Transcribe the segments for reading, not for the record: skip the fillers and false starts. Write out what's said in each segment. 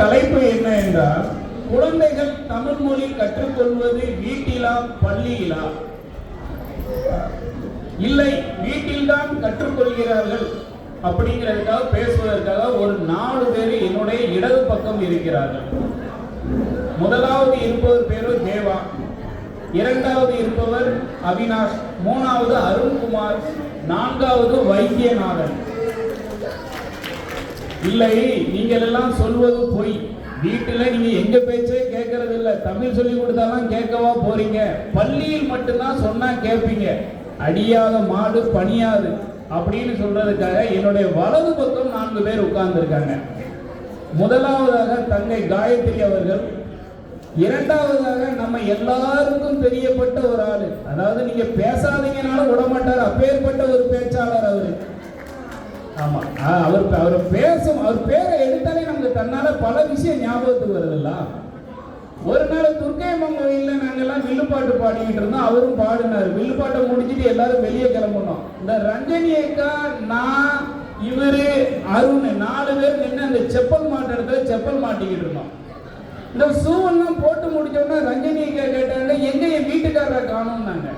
தலைப்பு என்ன என்றால், குழந்தைகள் தமிழ் மொழி கற்றுக்கொள்வது வீட்டிலா பள்ளியிலா? இல்லை, வீட்டில்தான் கற்றுக்கொள்கிறார்கள் அப்படிங்கிறதுக்காக பேசுவதற்காக ஒரு 4 பேர் என்னுடைய இடது பக்கம் இருக்கிறார்கள். முதலாவது இருப்பவர் பேரு தேவா, இரண்டாவது இருப்பவர் அவினாஷ், மூணாவது அருண்குமார், நான்காவது வைத்தியநாதன். இல்லை, நீங்கள் எல்லாம் சொல்வது பொய். வீட்டுல நீங்க எங்க பேச்சே கேட்கறது இல்ல. தமிழ் சொல்லி கொடுத்தாலும் கேட்கவா போறீங்க? பள்ளியில் மட்டும்தான் சொன்னா கேட்பீங்க. அடியாத மாடு பணியாது அப்படின்னு சொல்றதுக்காக என்னுடைய வலது பக்கம் 4 பேர் உட்கார்ந்து இருக்காங்க. முதலாவதாக தங்கை காயத்ரி அவர்கள், இரண்டாவதாக நம்ம எல்லாருக்கும் தெரியப்பட்ட ஒரு ஆளு, அதாவது நீங்க பேசாதீங்கனாலும் விடமாட்டார், அப்பேற்பட்ட ஒரு பேச்சாளர் அவரு. ஆமா, அவர் பேசும், அவர் பேரை எடுத்தாலே நமக்கு தன்னால பல விஷயம் ஞாபகத்துக்கு வருதுல்ல. ஒரு நாள் துர்க்கையம்மன் கோயில்ல நாங்கெல்லாம் வில்லுப்பாட்டு பாடிக்கிட்டு இருந்தோம். அவரும் பாடினார். வில்லுப்பாட்டை முடிச்சுட்டு எல்லாரும் வெளியே கிளம்பணும். இந்த ரஞ்சனி அக்கா, நான், இவரு, அருண் 4 பேர் நின்று அந்த செப்பல் மாட்ட இடத்துல செப்பல் மாட்டிக்கிட்டு இருந்தோம். இந்த ஷூவெல்லாம் போட்டு முடிச்சோம்னா ரஞ்சனி அக்கா கேட்டாங்க, எங்க என் வீட்டுக்காரரை காணும்னாங்க.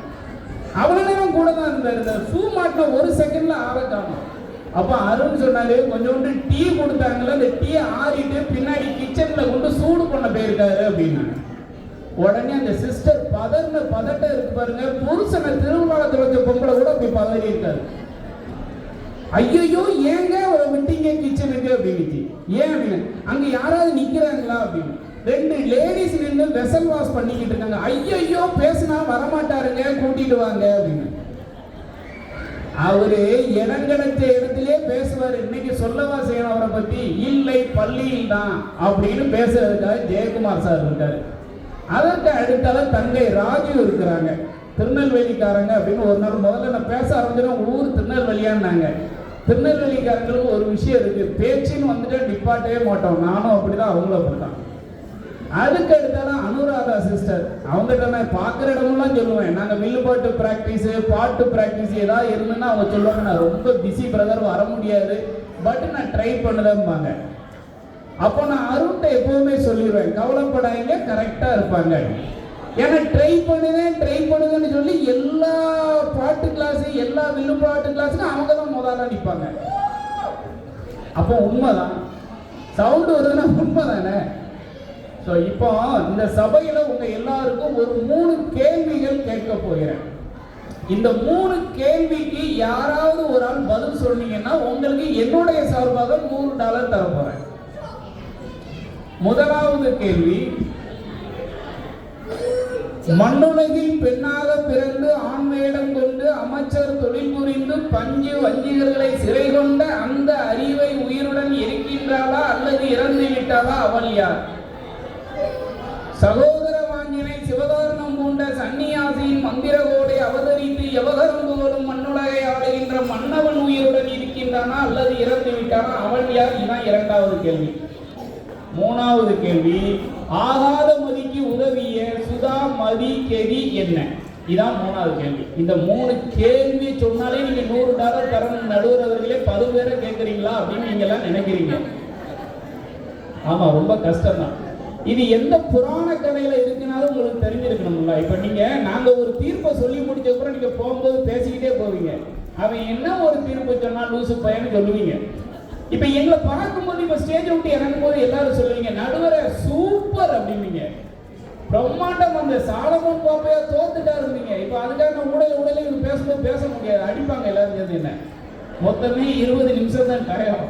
அவ்வளவு நேரம் கூட தான் இருந்தார். இந்த ஷூ மாட்டின 1 செகண்ட்ல ஆளை காணும். அப்ப அருண் சொன்னாரு, கொஞ்சோண்டு டீ கொடுத்தாங்கல்ல, அந்த டீ ஆறிட்டு பின்னாடி கிச்சன்ல கொண்டு சூடு பண்ண போயிருக்காரு அப்படின்னா. உடனே அந்த சிஸ்டர் பதட்டம் இருக்கு பாருங்க. புருஷனை திருவிழாத்துல வச்ச பொம்பளை கூட அப்படி பதறி இருக்காரு. ஐயோ ஏங்க விட்டீங்க கிச்சனுக்கு அப்படின்னு. ஏன் அப்படின்னு, அங்க யாராவது நிக்கிறாங்களா அப்படின்னு. 2 லேடிஸ் நின்று வெசல் வாஷ் பண்ணிக்கிட்டு இருக்காங்க. ஐயோ பேசினா வரமாட்டாருங்க, கூட்டிட்டு வாங்க அப்படின்னு. அவரு இடங்கடத்த இடத்திலே பேசுவார். இன்னைக்கு சொல்லவா செய்யணும் அவரை பத்தி? இல்லை, பள்ளியில் தான் அப்படின்னு பேசுறதுக்காக ஜெயக்குமார் சார் இருக்காரு. அதற்கு அடுத்தால தங்கை ராஜு இருக்கிறாங்க, திருநெல்வேலிக்காரங்க அப்படின்னு. ஒரு நாள் முதல்ல நான் பேச ஆரம்பிச்சேன், ஊர் திருநெல்வேலியான்னாங்க. திருநெல்வேலிக்காரங்களுக்கு ஒரு விஷயம் இருக்கு, பேச்சுன்னு வந்துட்டு நிப்பாட்டவே மாட்டோம். நானும் அப்படிதான், அவங்களும் அப்படித்தான். அதுக்கு அடுத்தால அனுராதா சிஸ்டர், அவங்ககிட்ட நான் பார்க்குற இடமெல்லாம் சொல்லுவேன், நாங்கள் வில்லுப்பாட்டு ப்ராக்டிஸ், பாட்டு ப்ராக்டிஸ் ஏதாவது இருந்துன்னா அவங்க சொல்லுவாங்க, நான் ரொம்ப பிஸி பிரதர், வர முடியாது, பட் நான் ட்ரை பண்ணுதேன்பாங்க. அப்போ நான் அருண்கிட்ட எப்பவுமே சொல்லிடுவேன், கவலைப்படாதீங்க, கரெக்டாக இருப்பாங்க. ஏன்னா ட்ரை பண்ணுதுன்னு சொல்லி எல்லா பாட்டு கிளாஸு, எல்லா வில்லுப்பாட்டு கிளாஸுக்கும் அவங்க தான் முதல்ல நிற்பாங்க. அப்போ உண்மைதான், சவுண்டு வருதுன்னா உண்மை தானே. ஸோ இப்போ இந்த சபையில் உங்க எல்லாருக்கும் ஒரு 3 கேள்விகள் கேட்க போகிறேன். இந்த 3 கேள்விக்கு யாராவது ஒரு ஆள் பதில் சொன்னீங்கன்னா உங்களுக்கு என்னுடைய சார்பாக $100 தர போறேன். முதலாவது கேள்வி, மண்ணுலகில் பெண்ணாக பிறந்து ஆண் வேடம் கொண்டு அமைச்சர் தொழில் புரிந்து பஞ்சு வஞ்சிகர்களை சிறை கொண்ட அந்த அறிவை உயிருடன் இருக்கின்றாளா அல்லது இறந்து விட்டாளா? அவள் யார்? சகோதர வாஞ்சினை சிவகாரணம் பூண்ட சன்னியாசியின் மந்திரகோடை அவதரித்து எவகரம் புகழும் மண்ணுலகை ஆளுகின்ற மன்னவன் உயிருடன் இருக்கின்றானா அல்லது இறந்து விட்டானா? அவன் யார்? இதுதான் 2வது கேள்வி. 3வது கேள்வி, ஆகாத மதிக்கு உதவிய சுதா மதி கெதி என்ன? இதான் 3வது கேள்வி. இந்த 3 கேள்வி சொன்னாலே நீங்க $100 தரணும். நடுவர் அவர்களே 10 பேரை கேட்கறீங்களா அப்படின்னு நீங்க எல்லாம் நினைக்கிறீங்க. ஆமா, ரொம்ப கஷ்டம் தான். இது எந்த புராண கதையில இருக்குனாலும் உங்களுக்கு தெரிஞ்சிருக்கணும்ல. இப்ப நீங்க நாங்க ஒரு தீர்ப்பை சொல்லி முடிச்ச அப்புறம் நீங்க போகும்போது பேசிக்கிட்டே போவீங்க, அவன் என்ன ஒரு தீர்ப்பு சொன்னா லூசு பையன்னு சொல்லுவீங்க. இப்ப எங்களை பார்க்கும்போது இப்ப ஸ்டேஜ் விட்டு இறங்கும் போது எல்லாரும் சொல்லுவீங்க, நடுவரை சூப்பர் அப்படின்னீங்க, பிரம்மாண்டம், அந்த சாலமோன் பாப்பையா தோத்துட்டா இருந்தீங்க. இப்ப அதுக்காக உடலே பேசும்போது பேச முடியாது, அடிப்பாங்க எல்லாரும் சேர்ந்து. என்ன மொத்தமே 20 நிமிஷம் தான் கரையும்.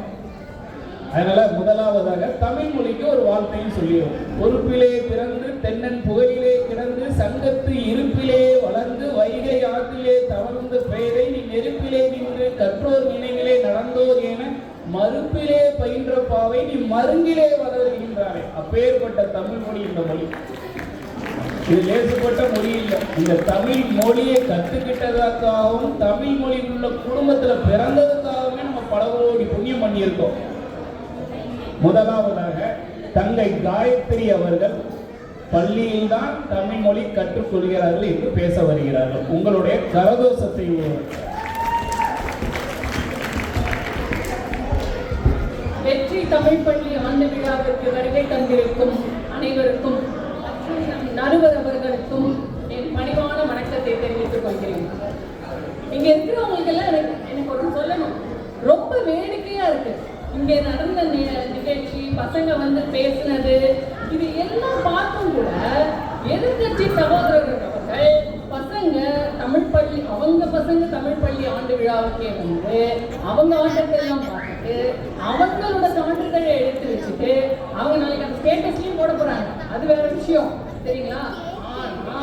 அதனால முதலாவதாக தமிழ் மொழிக்கு ஒரு வார்த்தையும் சொல்லிடும். பொறுப்பிலே பிறந்து தென்னன் புகழிலே கிடந்து சங்கத்து இருப்பிலே வளர்ந்து வைகை ஆற்றிலே தவழ்ந்து பெயரை நீ நெருப்பிலே நின்று கற்றோர் நினைவிலே நடந்தோர் என மறுப்பிலே பயின்ற பாவை நீ மருங்கிலே வளர்கின்றாரே. அப்பேற்பட்ட தமிழ் மொழி இந்த மொழி. இது லேசுப்பட்ட மொழி இல்லை. இந்த தமிழ் மொழியை கற்றுக்கிட்டதற்காகவும் தமிழ் மொழியில் உள்ள குடும்பத்துல பிறந்ததுக்காகவே நம்ம பல கோடி புண்ணியம் பண்ணியிருக்கோம். முதலாவதாக தங்கை காயத்ரி அவர்கள் பள்ளியில் தான் தமிழ் மொழி கற்றுக்கொள்கிறார்கள் என்று பேச வருகிறார்கள். உங்களுடைய கரதோஷத்தை வெற்றி தமிழ் பள்ளி ஆண்டு விழாவிற்கு வருகை பசங்க வந்து பேசுனது இது எல்லாம் பார்த்தும் கூட எதிர்கட்சி சகோதரர்கள் அவர்கள் பசங்க தமிழ் பள்ளி அவங்க பசங்க தமிழ் பள்ளி ஆண்டு விழாவுக்கே வந்து அவங்க ஆட்டத்தெல்லாம் பார்த்துட்டு அவங்களோட சான்றிதழை எடுத்து வச்சுட்டு அவங்க நாளைக்கு அந்த ஸ்டேட்டஸ்லயும் போட போறாங்க. அது வேற விஷயம் சரிங்களா. ஆனா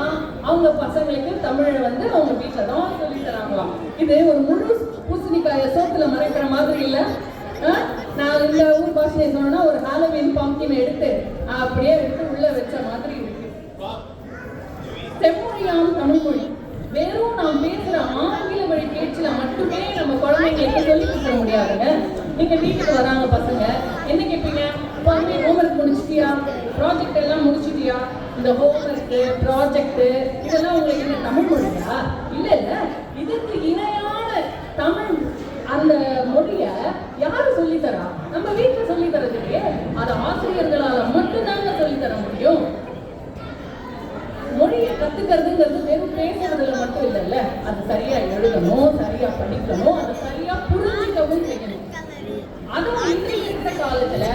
அவங்க பசங்களுக்கு தமிழை வந்து அவங்க வீட்டுல தான் சொல்லி தராங்களாம். இது ஒரு முழு பூசணிக்காய சோத்துல மறைக்கிற மாதிரி இல்ல. நான் இந்த ஊர் பாஷையை சொன்னா ஒரு ஹாலோவீன் பம்ப்கின் எடுத்து அப்படியே எடுத்து உள்ள வச்ச மாதிரி இருக்கு. செம்மொழியாம் தமிழ் மொழி வெறும் நாம் பேசுற ஆங்கில வழி பேச்சுல மட்டுமே நம்ம குழந்தைங்களுக்கு சொல்லி கொடுக்க முடியாதுங்க. நீங்க வீட்டுக்கு வராங்க பசங்க என்ன கேட்பீங்க, ஹோம்ஒர்க் முடிச்சிட்டியா, ப்ராஜெக்ட் எல்லாம் முடிச்சிட்டியா, இந்த ஹோம்ஒர்க் ப்ராஜெக்ட் இதெல்லாம் உங்களுக்கு என்ன தமிழ் மொழியா? இல்ல இல்ல, இதுக்கு இணையான தமிழ் அந்த மொழிய யாரு சொல்லித்தரா? நம்ம வீட்டுல சொல்லி தரதுலையே. அது ஆசிரியர்களால மட்டும்தாங்க சொல்லி தர முடியும். மொழியை கத்துக்கிறதுங்கிறது வெறும் பேசுறதுல மட்டும் இல்லைல்ல, அது சரியா எழுதணும், சரியா படிக்கணும், அதை சரியா புரிஞ்சுக்கவும் செய்யணும். அதுவும் இன்றைக்கு இருக்க காலத்துல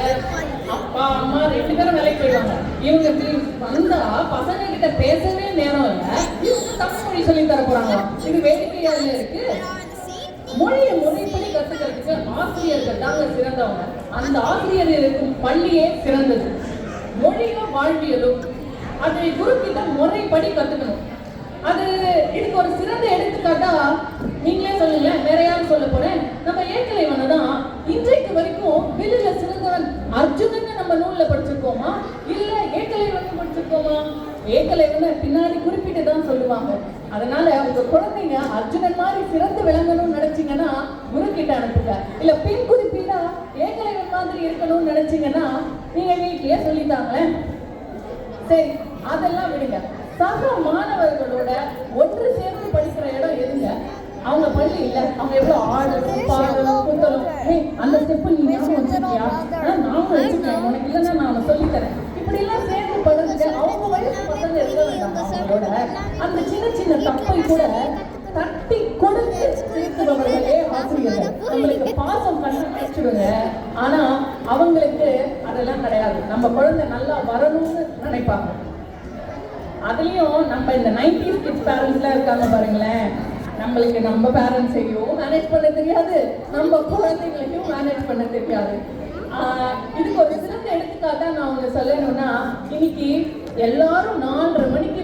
அப்பா அம்மா 2 பேரும் வேலைக்கு போயிடுவாங்க. இவங்க வந்தா பசங்க கிட்ட பேசவே நேரம் இல்ல, இவங்க தமிழ் மொழி சொல்லி தர போறாங்க. இது வேடிக்கையா இருக்கு. மொழியை முறைப்படி கத்துக்கிறதுக்கு ஆசிரியர்கள் தாங்க சிறந்தவங்க. அந்த ஆசிரியர் இருக்கும் பள்ளியே சிறந்தது. மொழியும் வாழ்வியலும் அதை குருக்கிட்ட முறைப்படி கத்துக்கணும். அது இதுக்கு ஒரு சிறந்த எடுத்துக்காட்டா நீங்களே சொல்லுங்க, வேற யாரும் சொல்ல போறேன். நம்ம ஏகலைவனை தான் இன்றைக்கு வரைக்கும் வெளியில சிறந்தவன் அர்ஜுனன் நம்ம நூல்ல படிச்சிருக்கோமா, இல்ல ஏகலைவன் படிச்சிருக்கோமா? ஏகலைவனை பின்னாடி குறிப்பிட்டு தான் சொல்லுவாங்க. அதனால உங்க குழந்தைங்க அர்ஜுனன் மாதிரி சிறந்து விளங்கணும்னு நினைச்சீங்கன்னா குரு கிட்ட அனுப்புங்க. இல்ல பின் குறிப்பீடா ஏகலைவன் மாதிரி இருக்கணும்னு நினைச்சீங்கன்னா நீங்க வீட்லயே சொல்லித்தாங்களேன். சரி, அதெல்லாம் விடுங்க. சக மாணவர்களோட ஒன்று சேர்ந்து படிக்கிற இடம் எதுங்க? அவங்க பள்ளி இல்ல, அவங்க எவ்வளவு ஆடலும் பாடலும் குத்தலும், அந்த ஸ்டெப் நீ ஞாபகம் வச்சிருக்கியா, நானும் வச்சுக்கிறேன், உனக்கு இல்லைன்னா நான் சொல்லித்தரேன், இப்படி எல்லாம் சேர்ந்து படுறது அவங்க வயசு பசங்க இருக்க வேண்டாம். அவங்களோட அந்த சின்ன சின்ன தப்பை கூட தட்டி கொடுத்து திருத்துபவர்களே ஆசிரியர்கள். நம்மளுக்கு பாசம் பண்ண வச்சுடுங்க. ஆனா அவங்களுக்கு அதெல்லாம் கிடையாது. நம்ம குழந்தை நல்லா வரணும்னு நினைப்பாங்க. அதுலயும் நம்ம இந்த 90s கிட்ஸ் பேரண்ட்ஸ்லாம் இருக்காங்க பாருங்களேன். நம்மளுக்கு நம்ம பேரண்ட்ஸையும் மேனேஜ் பண்ண தெரியாது, நம்ம குழந்தைங்களையும் மேனேஜ் பண்ண தெரியாது. இதுக்கு ஒரு சிறந்த எடுத்துக்காட்டா நான் ஒன்று சொல்லணும்னா, இன்னைக்கு எல்லாரும் 4:30 மணிக்கு